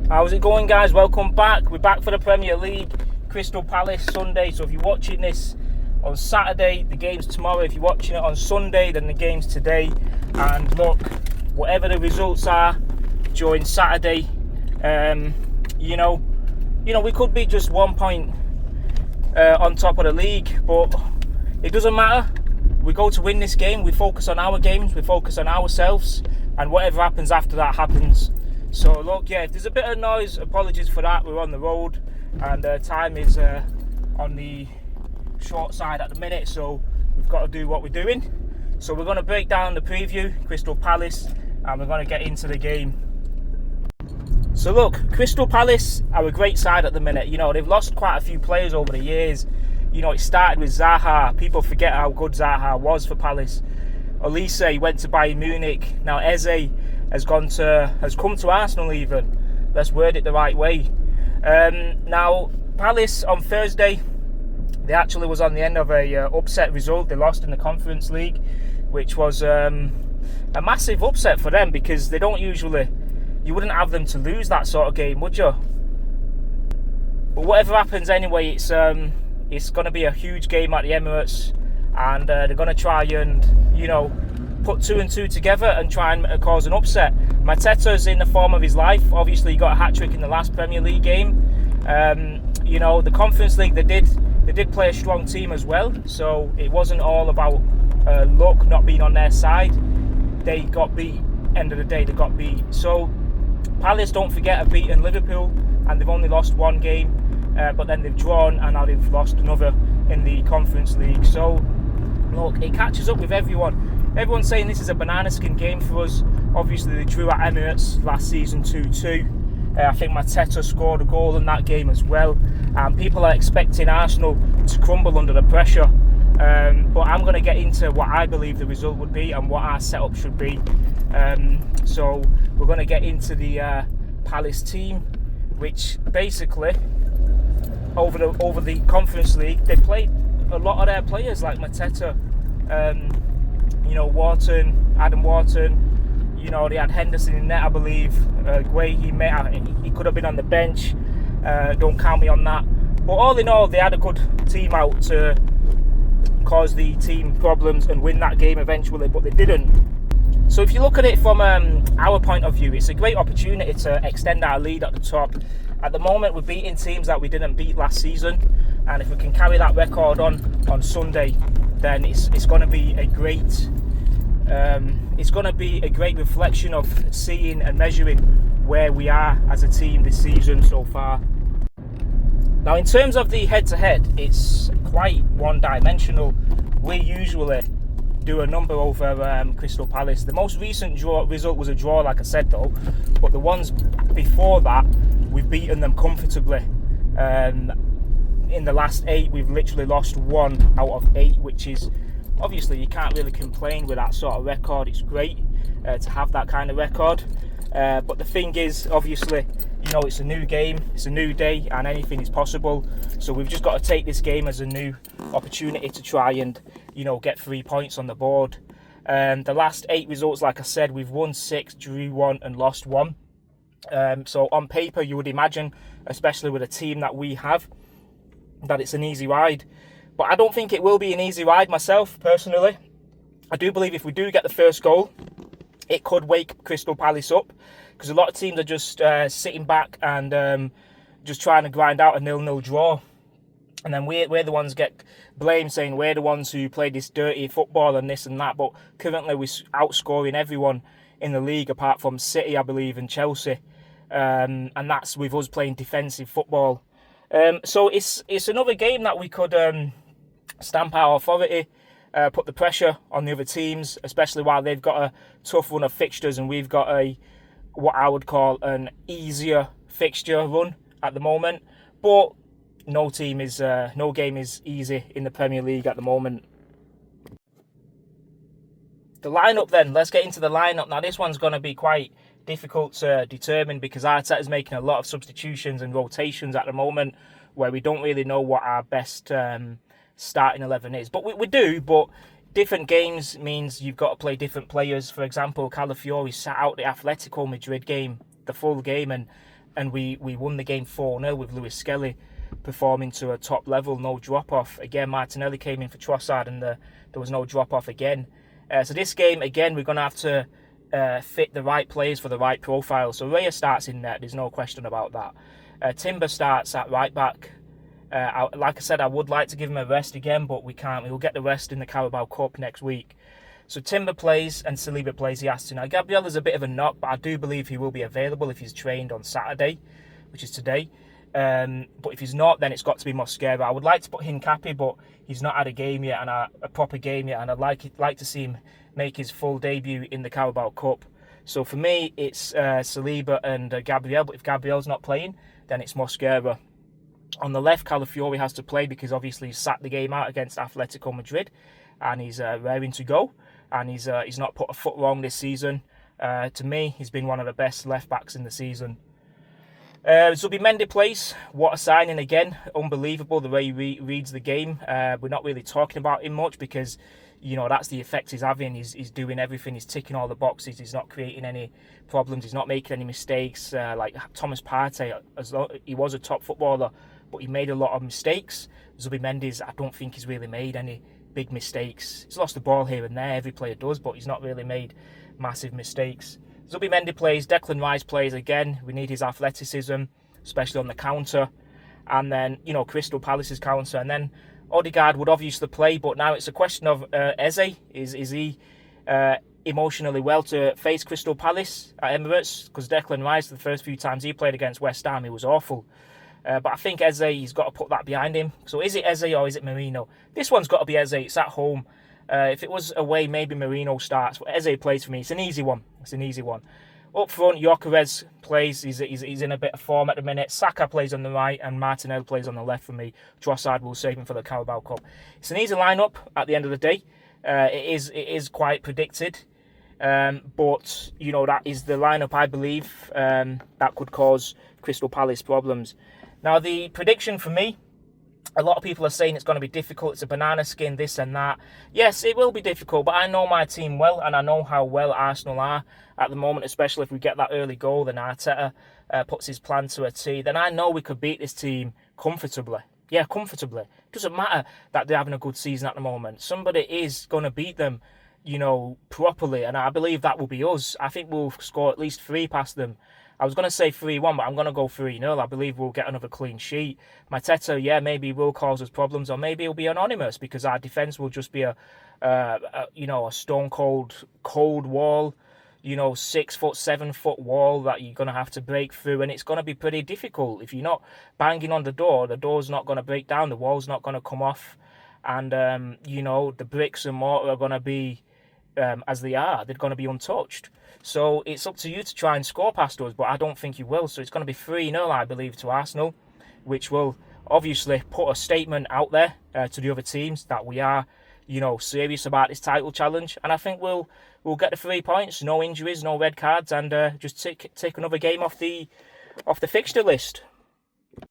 How's it going, guys? Welcome back. We're back for the Premier League. Crystal Palace Sunday. So if you're watching this on Saturday, the game's tomorrow. If you're watching it on Sunday, then the game's today. And look, whatever the results are during Saturday, you know, we could be just 1 point on top of the league, but it doesn't matter. We go to win this game. We focus on our games. We focus on ourselves, and whatever happens after that happens. So look, yeah, if there's a bit of noise, apologies for that. We're on the road, and time is on the short side at the minute, so we've got to do what we're doing. So we're going to break down the preview, Crystal Palace, and we're going to get into the game. So look, Crystal Palace are a great side at the minute. You know, they've lost quite a few players over the years. You know, it started with Zaha. People forget how good Zaha was for Palace. Elise went to Bayern Munich. Now Eze has come to Arsenal even. Let's word it the right way. Now Palace on Thursday, they actually was on the end of a upset result. They lost in the Conference League, which was a massive upset for them, because they don't usually, you wouldn't have them to lose that sort of game, would you? But whatever happens anyway, it's going to be a huge game at the Emirates, and they're going to try and, you know, put 2 and 2 together and try and cause an upset. Mateta's in the form of his life. Obviously, he got a hat-trick in the last Premier League game. You know, the Conference League, they did play a strong team as well, so it wasn't all about luck not being on their side. They got beat. End of the day, they got beat. So Palace, don't forget, have beaten Liverpool, and they've only lost one game, but then they've drawn, and now they've lost another in the Conference League. So look, it catches up with everyone. Everyone's saying this is a banana skin game for us. Obviously, they drew at Emirates last season 2-2. I think Mateta scored a goal in that game as well. And people are expecting Arsenal to crumble under the pressure. But I'm going to get into what I believe the result would be and what our setup should be. So we're going to get into the Palace team, which basically over the Conference League, they played a lot of their players like Mateta, you know, Adam Wharton, you know, they had Henderson in net, I believe. He could have been on the bench. Don't count me on that. But all in all, they had a good team out to cause the team problems and win that game eventually, but they didn't. So if you look at it from our point of view, it's a great opportunity to extend our lead at the top. At the moment, we're beating teams that we didn't beat last season, and if we can carry that record on Sunday, then it's going to be a great reflection of seeing and measuring where we are as a team this season so far. Now, in terms of the head-to-head, it's quite one-dimensional. We usually do a number over Crystal Palace. The most recent result was a draw, like I said, though, but the ones before that, we've beaten them comfortably. In the last 8, we've literally lost 1 out of 8, which is, obviously, you can't really complain with that sort of record. It's great to have that kind of record. But the thing is, obviously, you know, it's a new game, it's a new day, and anything is possible. So we've just got to take this game as a new opportunity to try and, you know, get 3 points on the board. The last 8 results, like I said, we've won 6, drew 1, and lost 1. So on paper, you would imagine, especially with a team that we have, that it's an easy ride. But I don't think it will be an easy ride myself, personally. I do believe if we do get the first goal, it could wake Crystal Palace up, because a lot of teams are just sitting back and just trying to grind out a 0-0 draw. And then we're the ones get blamed, saying we're the ones who played this dirty football and this and that. But currently we're outscoring everyone in the league apart from City, I believe, and Chelsea. And that's with us playing defensive football. So it's another game that we could stamp our authority, put the pressure on the other teams, especially while they've got a tough run of fixtures and we've got what I would call an easier fixture run at the moment. But no game is easy in the Premier League at the moment. The lineup then, let's get into the lineup. Now this one's going to be quite difficult to determine, because Arteta's making a lot of substitutions and rotations at the moment, where we don't really know what our best starting 11 is. But we do, but different games means you've got to play different players. For example, Calafiori sat out the Atletico Madrid game, the full game, and and we won the game 4-0 with Lewis Skelly performing to a top level, no drop off. Again, Martinelli came in for Trossard, and there was no drop off again. So this game again, we're gonna have to fit the right players for the right profile. So Raya starts in net. There's no question about that. Timber starts at right back. Like I said, I would like to give him a rest again, but we can't. We will get the rest in the Carabao Cup next week. So Timber plays and Saliba plays the Aston. Now, Gabriel is a bit of a knock, but I do believe he will be available if he's trained on Saturday, which is today. But if he's not, then it's got to be Mosquera. I would like to put Hincapié, but he's not had a game yet, and a proper game yet, and I'd like to see him make his full debut in the Carabao Cup. So for me, it's Saliba and Gabriel, but if Gabriel's not playing, then it's Mosquera. On the left, Calafiori has to play because obviously he's sat the game out against Atletico Madrid, and he's raring to go. And he's not put a foot wrong this season. To me, he's been one of the best left backs in the season. Zubimendi plays. What a signing again! Unbelievable the way he reads the game. We're not really talking about him much because that's the effect he's having. He's doing everything. He's ticking all the boxes. He's not creating any problems. He's not making any mistakes. Like Thomas Partey, he was a top footballer, but he made a lot of mistakes. Zubimendi, I don't think he's really made any big mistakes. He's lost the ball here and there. Every player does, but he's not really made massive mistakes. Zubimendi plays. Declan Rice plays again. We need his athleticism, especially on the counter. And then, Crystal Palace's counter. And then Odegaard would obviously play, but now it's a question of Eze. Is he emotionally well to face Crystal Palace at Emirates? Because Declan Rice, the first few times he played against West Ham, he was awful. But I think Eze, he's got to put that behind him. So is it Eze or is it Merino? This one's got to be Eze. It's at home. If it was away, maybe Merino starts. But Eze plays for me. It's an easy one. Up front, Gyökeres plays. He's in a bit of form at the minute. Saka plays on the right and Martinelli plays on the left for me. Trossard will save him for the Carabao Cup. It's an easy lineup at the end of the day. It is quite predicted. But, that is the lineup, I believe, that could cause Crystal Palace problems. Now, the prediction for me, a lot of people are saying it's going to be difficult. It's a banana skin, this and that. Yes, it will be difficult, but I know my team well, and I know how well Arsenal are at the moment, especially if we get that early goal, then Arteta puts his plan to a T. Then I know we could beat this team comfortably. Yeah, comfortably. It doesn't matter that they're having a good season at the moment. Somebody is going to beat them, properly, and I believe that will be us. I think we'll score at least 3 past them. I was going to say 3-1, but I'm going to go 3-0. I believe we'll get another clean sheet. Mateta, maybe will cause us problems, or maybe he'll be anonymous because our defence will just be a stone cold wall, 6 foot, 7 foot wall that you're going to have to break through, and it's going to be pretty difficult. If you're not banging on the door's not going to break down, the wall's not going to come off, and the bricks and mortar are going to be as they are. They're going to be untouched. So it's up to you to try and score past us, but I don't think you will. So it's going to be 3-0, I believe, to Arsenal, which will obviously put a statement out there to the other teams that we are, serious about this title challenge. And I think we'll get the 3 points, no injuries, no red cards, and just take another game off the fixture list.